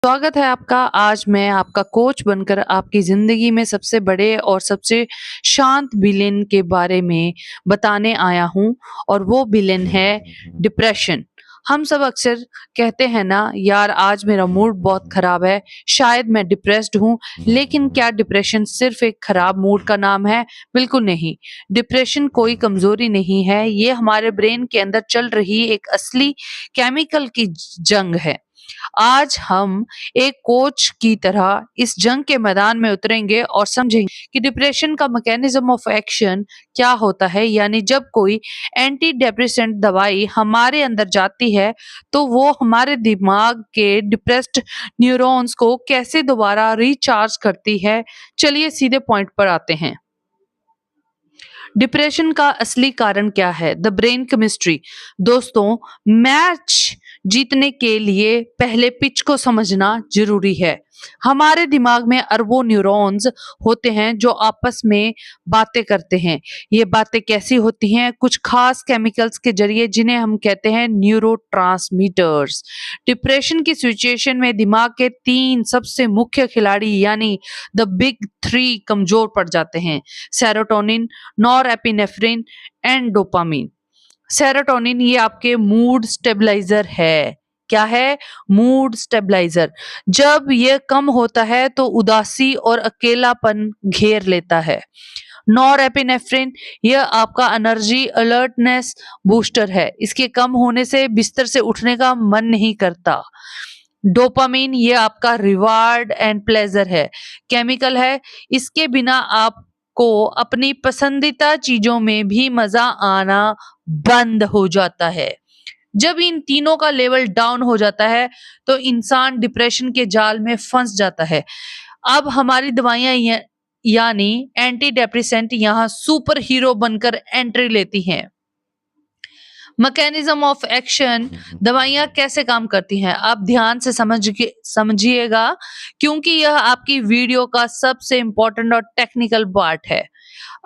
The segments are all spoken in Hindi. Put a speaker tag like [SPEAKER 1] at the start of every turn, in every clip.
[SPEAKER 1] स्वागत है आपका। आज मैं आपका कोच बनकर आपकी ज़िंदगी में सबसे बड़े और सबसे शांत विलेन के बारे में बताने आया हूँ और वो विलेन है डिप्रेशन। हम सब अक्सर कहते हैं ना, यार आज मेरा मूड बहुत ख़राब है, शायद मैं डिप्रेस्ड हूँ। लेकिन क्या डिप्रेशन सिर्फ़ एक ख़राब मूड का नाम है? बिल्कुल नहीं। डिप्रेशन कोई कमज़ोरी नहीं है, ये हमारे ब्रेन के अंदर चल रही एक असली केमिकल की जंग है। आज हम एक कोच की तरह इस जंग के मैदान में उतरेंगे और समझेंगे कि डिप्रेशन का मैकेनिज्म ऑफ एक्शन क्या होता है। यानी जब कोई एंटी डिप्रेसेंट दवाई हमारे अंदर जाती है तो वो हमारे दिमाग के डिप्रेस्ड न्यूरॉन्स को कैसे दोबारा रिचार्ज करती है। चलिए सीधे पॉइंट पर आते हैं। डिप्रेशन का असली कारण क्या है? The brain chemistry. दोस्तों, मैच जीतने के लिए पहले पिच को समझना जरूरी है। हमारे दिमाग में अरबों न्यूरॉन्स होते हैं जो आपस में बातें करते हैं। ये बातें कैसी होती हैं? कुछ खास केमिकल्स के जरिए, जिन्हें हम कहते हैं न्यूरोट्रांसमीटर्स। डिप्रेशन की सिचुएशन में दिमाग के तीन सबसे मुख्य खिलाड़ी यानी द बिग थ्री कमजोर पड़ जाते हैं: serotonin, norepinephrine and dopamine. Serotonin ये आपके मूड स्टेबलाइजर है। क्या है? Mood stabiliser. जब ये कम होता है तो उदासी और अकेलापन घेर लेता है। नॉरएपिनेफ्रिन यह आपका एनर्जी अलर्टनेस बूस्टर है। इसके कम होने से बिस्तर से उठने का मन नहीं करता। डोपामिन ये आपका रिवार्ड एंड प्लेजर है, केमिकल है। इसके बिना आपको अपनी पसंदीदा चीजों में भी मजा आना बंद हो जाता है। जब इन तीनों का लेवल डाउन हो जाता है तो इंसान डिप्रेशन के जाल में फंस जाता है। अब हमारी दवाइयां यानी एंटी डिप्रेसेंट यहाँ सुपर हीरो बनकर एंट्री लेती हैं। मैकेनिज्म ऑफ एक्शन, दवाइयां कैसे काम करती हैं, आप ध्यान से समझिएगा, क्योंकि यह आपकी वीडियो का सबसे इंपॉर्टेंट और टेक्निकल पार्ट है।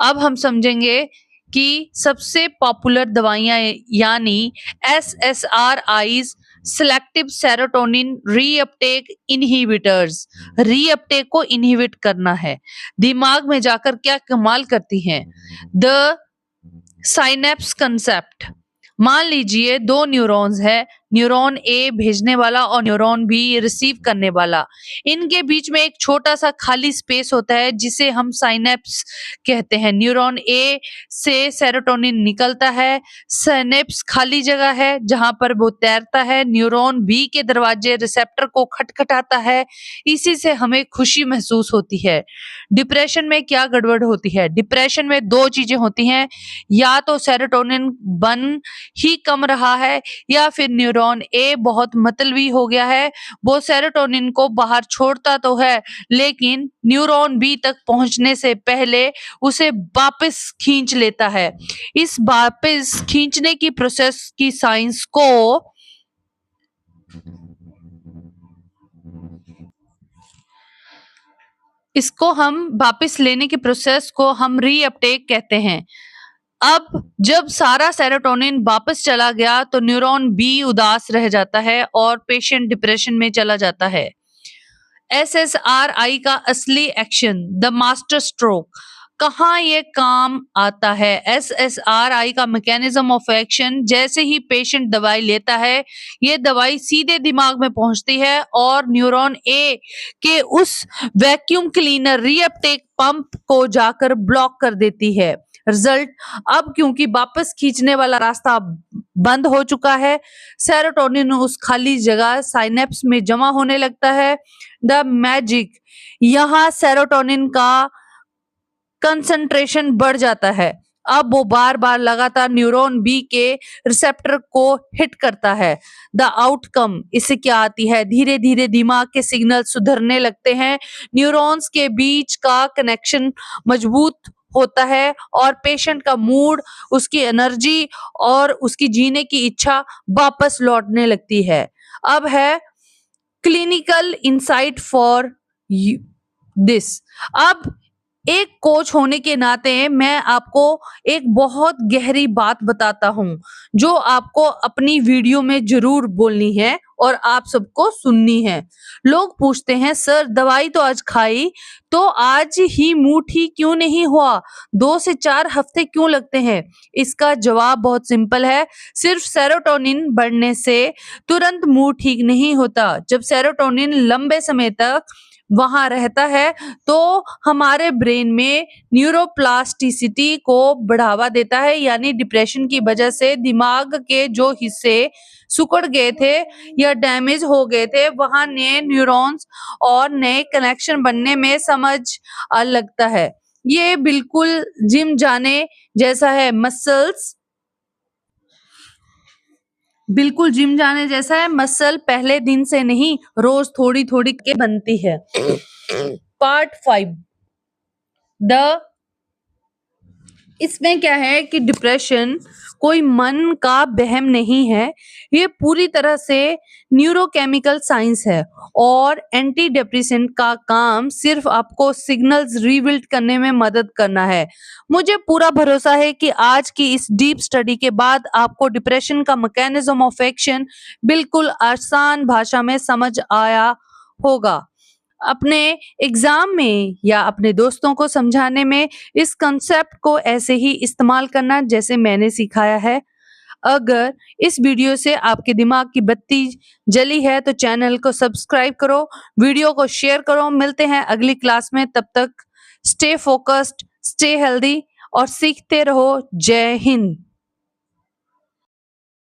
[SPEAKER 1] अब हम समझेंगे कि सबसे पॉपुलर दवाइयां यानी SSRIs, selective serotonin reuptake inhibitors. Reuptake को इनहिबिट करना है। दिमाग में जाकर क्या कमाल करती हैं? The synapse concept. मान लीजिए दो न्यूरॉन्स है, न्यूरॉन ए भेजने वाला और न्यूरॉन बी रिसीव करने वाला। इनके बीच में एक छोटा सा खाली स्पेस होता है जिसे हम साइनेप्स कहते हैं। न्यूरॉन ए से सेरोटोनिन निकलता है। साइनेप्स खाली जगह है जहां पर वो तैरता है। न्यूरॉन बी के दरवाजे रिसेप्टर को खटखटाता है। इसी से हमें खुशी महसूस होती है। डिप्रेशन में क्या गड़बड़ होती है? डिप्रेशन में दो चीजें होती हैं, या तो सेरोटोनिन बन ही कम रहा है या फिर न्यूरॉन ए बहुत मतलबी हो गया है। वो सेरोटोनिन को बाहर छोड़ता तो है लेकिन न्यूरॉन बी तक पहुंचने से पहले उसे वापस खींच लेता है। इस वापस खींचने की प्रोसेस की साइंस को इसको हम वापस लेने की प्रोसेस को हम रीअपटेक कहते हैं। अब जब सारा सेरोटोनिन वापस चला गया तो न्यूरॉन बी उदास रह जाता है और पेशेंट डिप्रेशन में चला जाता है। SSRI का असली एक्शन, द मास्टर स्ट्रोक, कहाँ ये काम आता है? SSRI का मैकेनिज्म ऑफ एक्शन, जैसे ही पेशेंट दवाई लेता है ये दवाई सीधे दिमाग में पहुंचती है और न्यूरॉन ए के उस वैक्यूम क्लीनर रीअपटेक पंप को जाकर ब्लॉक कर देती है। रिजल्ट, अब क्योंकि वापस खींचने वाला रास्ता बंद हो चुका है, सेरोटोनिन उस खाली जगह साइनेप्स में जमा होने लगता है। द मैजिक, यहाँ सेरोटोनिन का कंसंट्रेशन बढ़ जाता है। अब वो बार बार लगातार न्यूरॉन बी के रिसेप्टर को हिट करता है। द आउटकम, इससे क्या आती है? धीरे धीरे दिमाग के सिग्नल सुधरने लगते हैं, न्यूरॉन्स के बीच का कनेक्शन मजबूत होता है और पेशेंट का मूड, उसकी एनर्जी और उसकी जीने की इच्छा वापस लौटने लगती है। अब है क्लिनिकल इंसाइट फॉर दिस। अब एक कोच होने के नाते मैं आपको एक बहुत गहरी बात बताता हूं जो आपको अपनी वीडियो में जरूर बोलनी है, और आप सबको सुननी है। लोग पूछते हैं सर दवाई तो आज खाई तो आज ही मूड ठीक क्यों नहीं हुआ, 2 से 4 हफ्ते क्यों लगते हैं? इसका जवाब बहुत सिंपल है, सिर्फ सेरोटोनिन बढ़ने से तुरंत मूड ठीक नहीं होता। जब सेरोटोनिन लंबे समय तक वहां रहता है तो हमारे ब्रेन में न्यूरोप्लास्टिसिटी को बढ़ावा देता है, यानी डिप्रेशन की वजह से दिमाग के जो हिस्से सिकुड़ गए थे या डैमेज हो गए थे वहां नए न्यूरॉन्स और नए कनेक्शन बनने में समझ लगता है। ये बिल्कुल जिम जाने जैसा है। मसल पहले दिन से नहीं, रोज थोड़ी थोड़ी के बनती है। पार्ट 5 द इसमें क्या है कि डिप्रेशन कोई मन का वहम नहीं है, ये पूरी तरह से न्यूरोकेमिकल साइंस है और एंटी डिप्रेसेंट का काम सिर्फ आपको सिग्नल्स रिबिल्ड करने में मदद करना है। मुझे पूरा भरोसा है कि आज की इस डीप स्टडी के बाद आपको डिप्रेशन का मैकेनिज्म ऑफ एक्शन बिल्कुल आसान भाषा में समझ आया होगा। अपने एग्जाम में या अपने दोस्तों को समझाने में इस कंसेप्ट को ऐसे ही इस्तेमाल करना जैसे मैंने सिखाया है। अगर इस वीडियो से आपके दिमाग की बत्ती जली है तो चैनल को सब्सक्राइब करो, वीडियो को शेयर करो। मिलते हैं अगली क्लास में, तब तक स्टे फोकस्ड, स्टे हेल्दी और सीखते रहो। जय हिंद।